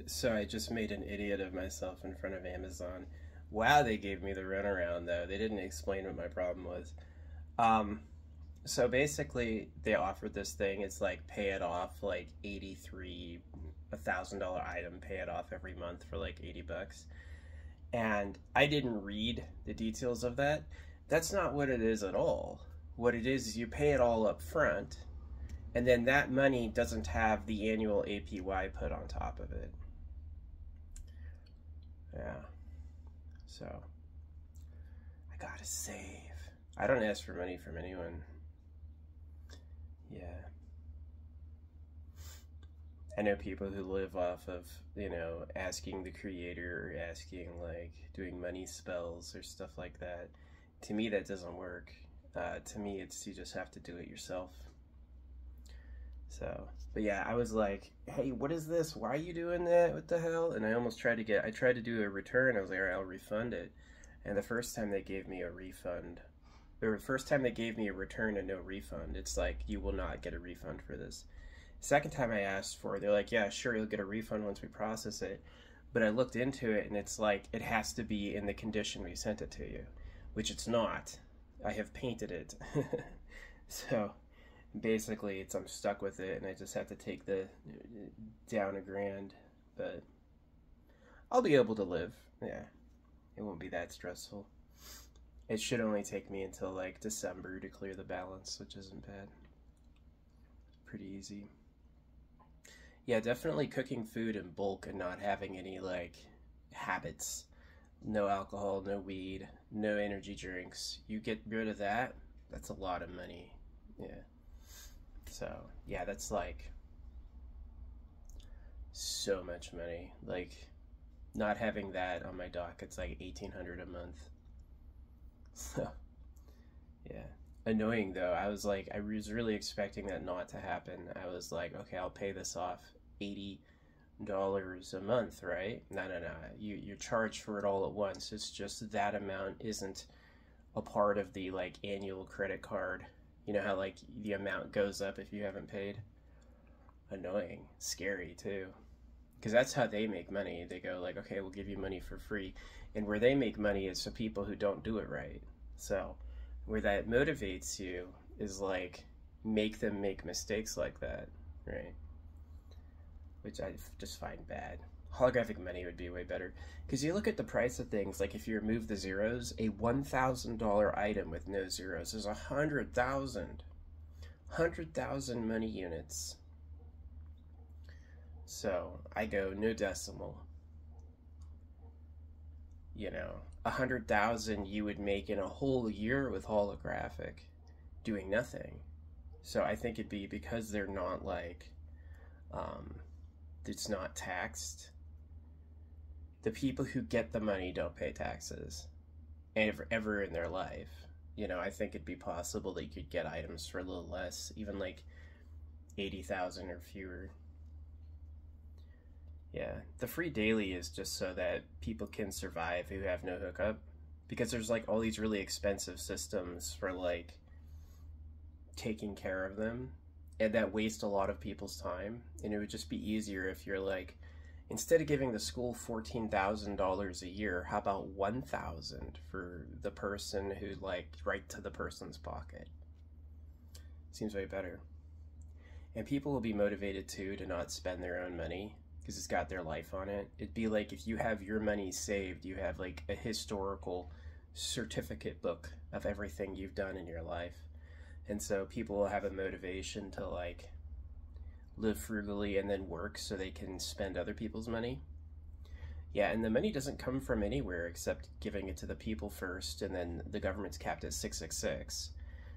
So I just made an idiot of myself in front of Amazon. Wow, they gave me the runaround though. They didn't explain what my problem was. Um, so basically, they offered this thing. It's like pay it off, like 83, $1,000 item, pay it off every month for like 80 bucks. And I didn't read the details of that. That's not what it is at all. What it is you pay it all up front, and then that money doesn't have the annual APY put on top of it. Yeah. So, I gotta save. I don't ask for money from anyone. Yeah. I know people who live off of, asking the creator or asking, like, doing money spells or stuff like that. To me, that doesn't work. To me, it's you just have to do it yourself. So, but yeah, I was like, hey, what is this? Why are you doing that? What the hell? And I tried to do a return. I was like, all right, I'll refund it. And the first time they gave me a refund, or the first time they gave me a return and no refund, it's like, you will not get a refund for this. Second time I asked for it, they're like, yeah, sure, you'll get a refund once we process it. But I looked into it, and it's like, it has to be in the condition we sent it to you, which it's not. I have painted it. So basically, I'm stuck with it, and I just have to take the down $1,000. But I'll be able to live. Yeah, it won't be that stressful. It should only take me until like December to clear the balance, which isn't bad. Pretty easy. Yeah, definitely cooking food in bulk and not having any like habits. No alcohol, no weed, no energy drinks. You get rid of that, that's a lot of money. Yeah. So, yeah, that's like so much money. Like, not having that on my dock, it's like $1,800 a month. So, yeah. Annoying though. I was really expecting that not to happen. I was like, okay, I'll pay this off $80 a month, right? No. You're charged for it all at once. It's just that amount isn't a part of the like annual credit card. You know how like the amount goes up if you haven't paid? Annoying. Scary too. Because that's how they make money. They go like, okay, we'll give you money for free. And where they make money is for people who don't do it right. So where that motivates you is like, make them make mistakes like that, right? Which I just find bad. Holographic money would be way better. Because you look at the price of things, like if you remove the zeros, a $1,000 item with no zeros is 100,000. 100,000 money units. So I go no decimal. 100,000 you would make in a whole year with holographic, doing nothing. So I think it'd be because they're not like, it's not taxed. The people who get the money don't pay taxes ever in their life. I think it'd be possible that you could get items for a little less, even like 80,000 or fewer. Yeah, the free daily is just so that people can survive who have no hookup, because there's like all these really expensive systems for like taking care of them, and that waste a lot of people's time. And it would just be easier if you're like, instead of giving the school $14,000 a year, how about $1,000 for the person who like right to the person's pocket? Seems way better. And people will be motivated too to not spend their own money, because it's got their life on it. It'd be like if you have your money saved, you have like a historical certificate book of everything you've done in your life. And so people will have a motivation to like live frugally and then work so they can spend other people's money. Yeah, and the money doesn't come from anywhere except giving it to the people first, and then the government's capped at 666.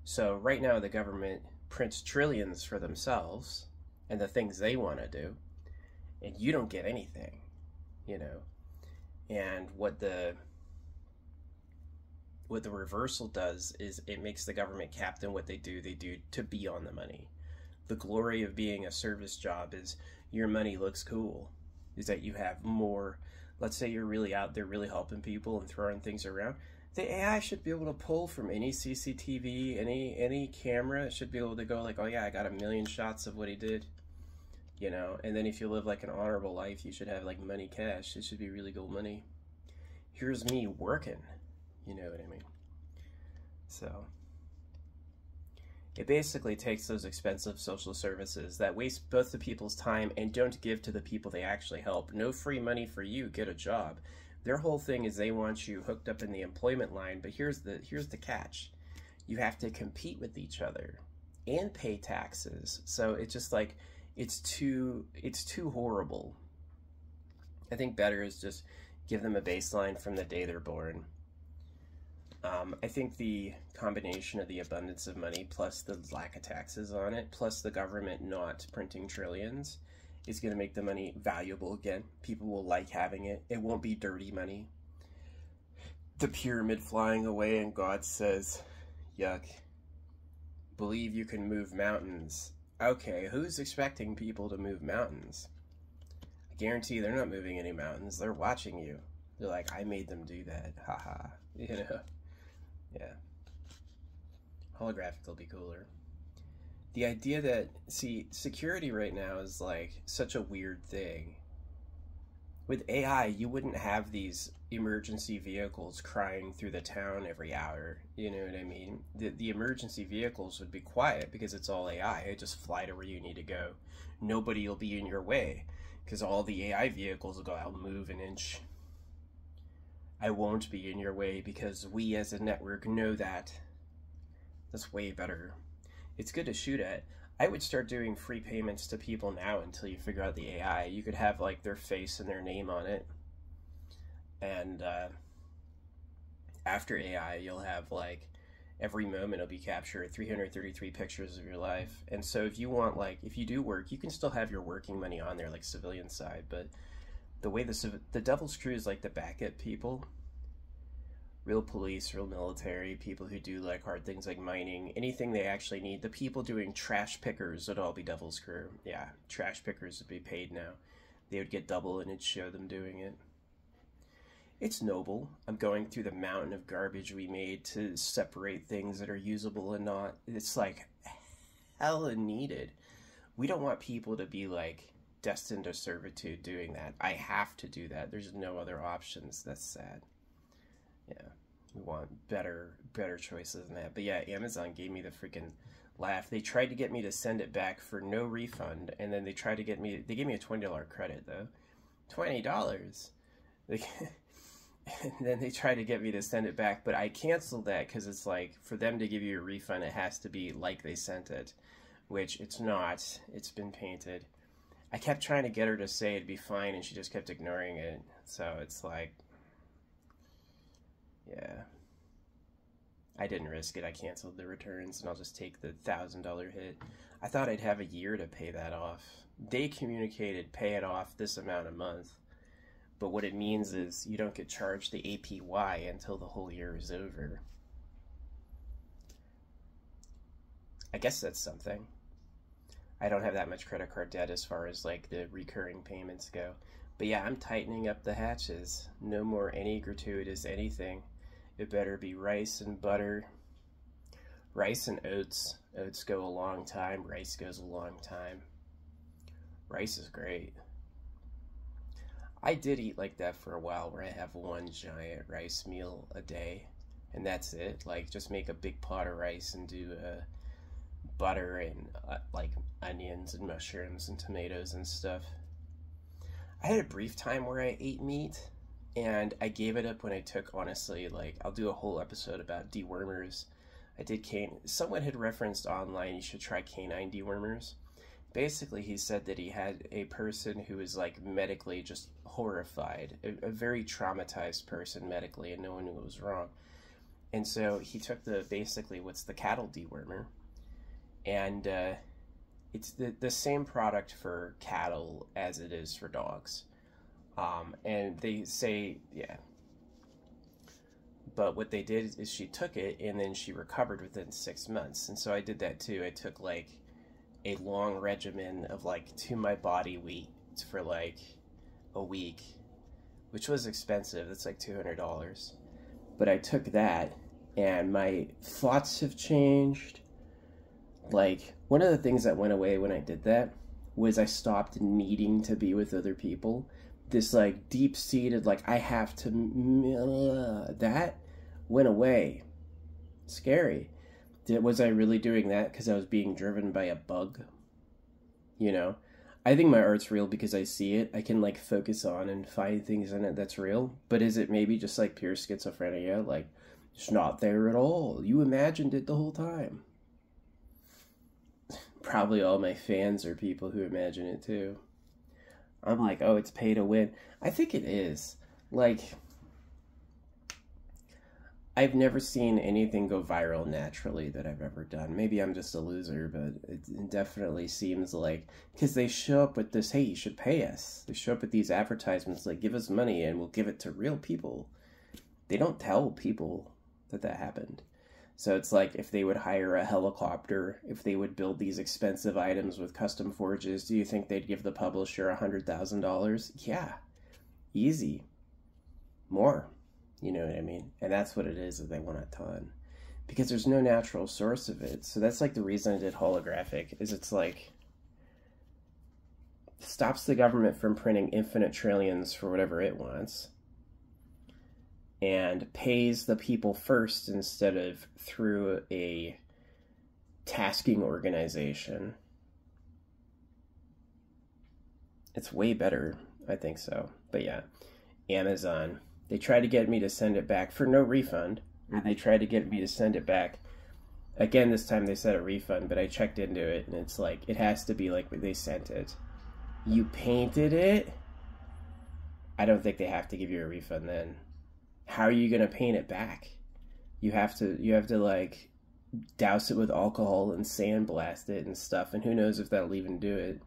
So right now the government prints trillions for themselves and the things they want to do, and you don't get anything, And what the reversal does is it makes the government capped in what they do to be on the money. The glory of being a service job is your money looks cool, is that you have more. Let's say you're really out there really helping people and throwing things around. The AI should be able to pull from any CCTV, any camera. It should be able to go like, oh yeah, I got 1 million shots of what he did. you know? And then if you live like an honorable life, you should have like money cash. It should be really good money. Here's me working, you know what I mean? So it basically takes those expensive social services that waste both the people's time and don't give to the people they actually help. No free money for you, get a job. Their whole thing is they want you hooked up in the employment line, but here's the catch. You have to compete with each other and pay taxes. So it's just like it's too horrible. I think better is just give them a baseline from the day they're born. I think the combination of the abundance of money plus the lack of taxes on it, plus the government not printing trillions, is going to make the money valuable again. People will like having it. It won't be dirty money. The pyramid flying away and God says, yuck. Believe you can move mountains. Okay, who's expecting people to move mountains? I guarantee they're not moving any mountains. They're watching you. They're like, I made them do that. Haha. You know? Yeah. Holographic will be cooler. The idea that, see, security right now is like such a weird thing. With AI, you wouldn't have these emergency vehicles crying through the town every hour. You know what I mean? The emergency vehicles would be quiet because it's all AI. It just fly to where you need to go. Nobody will be in your way because all the AI vehicles will go out and move an inch. I won't be in your way because we as a network know that. That's way better. It's good to shoot at. I would start doing free payments to people now until you figure out the AI. You could have like their face and their name on it. And after AI, you'll have like every moment will be captured, 333 pictures of your life. And so if you want, like, if you do work, you can still have your working money on there, like civilian side. But the way the devil's crew is like the backup people. Real police, real military, people who do like hard things like mining, anything they actually need. The people doing trash pickers would all be Devil's Crew. Yeah, trash pickers would be paid now. They would get double and it'd show them doing it. It's noble. I'm going through the mountain of garbage we made to separate things that are usable and not. It's like hella needed. We don't want people to be like destined to servitude doing that. I have to do that. There's no other options. That's sad. Yeah, we want better choices than that. But yeah, Amazon gave me the freaking laugh. They tried to get me to send it back for no refund, and then they tried to get me, they gave me a $20 credit though. $20. And then they tried to get me to send it back, but I canceled that because it's like, for them to give you a refund, it has to be like they sent it, which it's not. It's been painted. I kept trying to get her to say it'd be fine, and she just kept ignoring it. So it's like, yeah, I didn't risk it. I canceled the returns, and I'll just take the $1,000 hit. I thought I'd have a year to pay that off. They communicated pay it off this amount a month, but what it means is you don't get charged the APY until the whole year is over. I guess that's something. I don't have that much credit card debt as far as like the recurring payments go. But yeah, I'm tightening up the hatches. No more any gratuitous anything. It better be rice and butter. Rice and oats. Oats go a long time. Rice goes a long time. Rice is great. I did eat like that for a while, where I have one giant rice meal a day. And that's it. Like, just make a big pot of rice and do butter and like onions and mushrooms and tomatoes and stuff. I had a brief time where I ate meat, and I gave it up when I took, honestly, like, I'll do a whole episode about dewormers. I did someone had referenced online, you should try canine dewormers. Basically, he said that he had a person who was, like, medically just horrified, a very traumatized person medically, and no one knew what was wrong. And so he took basically what's the cattle dewormer, and it's the same product for cattle as it is for dogs. And they say, yeah. But what they did is she took it, and then she recovered within 6 months. And so I did that too. I took like a long regimen of like to my body weight for like a week, which was expensive. That's like $200. But I took that, and my thoughts have changed. Like, one of the things that went away when I did that was I stopped needing to be with other people. This like deep-seated, like I have to, that went away. Scary. Was I really doing that because I was being driven by a bug? You know? I think my art's real because I see it. I can like focus on and find things in it that's real. But is it maybe just like pure schizophrenia? Like, it's not there at all. You imagined it the whole time. Probably all my fans are people who imagine it too. I'm like, oh, it's pay to win. I think it is. Like, I've never seen anything go viral naturally that I've ever done. Maybe I'm just a loser, but it definitely seems like, because they show up with this, hey, you should pay us. They show up with these advertisements like, give us money and we'll give it to real people. They don't tell people that that happened. So it's like, if they would hire a helicopter, if they would build these expensive items with custom forges, do you think they'd give the publisher $100,000? Yeah, easy. More. You know what I mean? And that's what it is that they want a ton. Because there's no natural source of it. So that's like the reason I did holographic, is it's like, stops the government from printing infinite trillions for whatever it wants, and pays the people first instead of through a tasking organization. It's way better. I think so. But yeah, Amazon. They tried to get me to send it back for no refund. And they tried to get me to send it back. Again, this time they said a refund, but I checked into it, and it's like, it has to be like they sent it. You painted it? I don't think they have to give you a refund then. How are you going to paint it back? You have to like douse it with alcohol and sandblast it and stuff, and who knows if that'll even do it.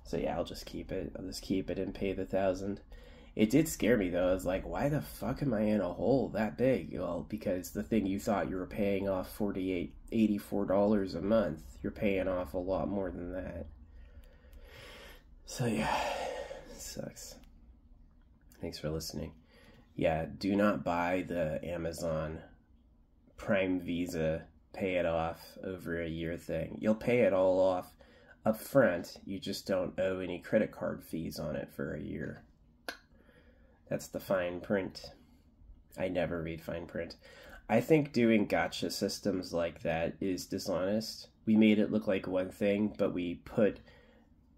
So yeah, I'll just keep it. I'll just keep it and pay the $1,000. It did scare me though. I was like, why the fuck am I in a hole that big? Well, because the thing you thought you were paying off $84 a month, you're paying off a lot more than that. So yeah, it sucks. Thanks for listening. Yeah, do not buy the Amazon Prime Visa pay it off over a year thing. You'll pay it all off up front. You just don't owe any credit card fees on it for a year. That's the fine print. I never read fine print. I think doing gotcha systems like that is dishonest. We made it look like one thing, but we put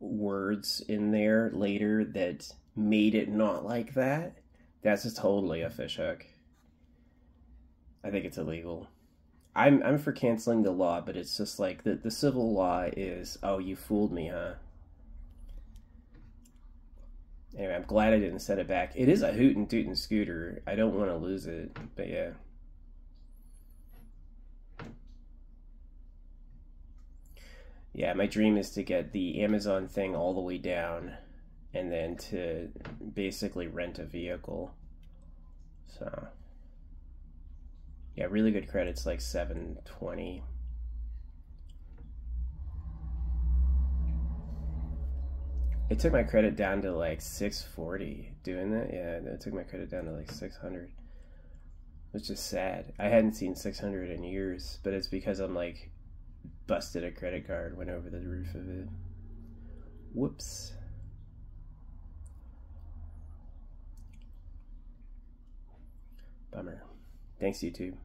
words in there later that made it not like that. That's just totally a fishhook. I think it's illegal. I'm for canceling the law, but it's just like the civil law is, oh, you fooled me, huh? Anyway, I'm glad I didn't send it back. It is a hootin' tootin' scooter. I don't want to lose it, but yeah. Yeah, my dream is to get the Amazon thing all the way down and then to basically rent a vehicle. So, yeah, really good credit's like 720. It took my credit down to like 640 doing that. Yeah, it took my credit down to like 600. Which is sad. I hadn't seen 600 in years, but it's because I'm like busted a credit card, went over the roof of it. Whoops. Bummer. Thanks, YouTube.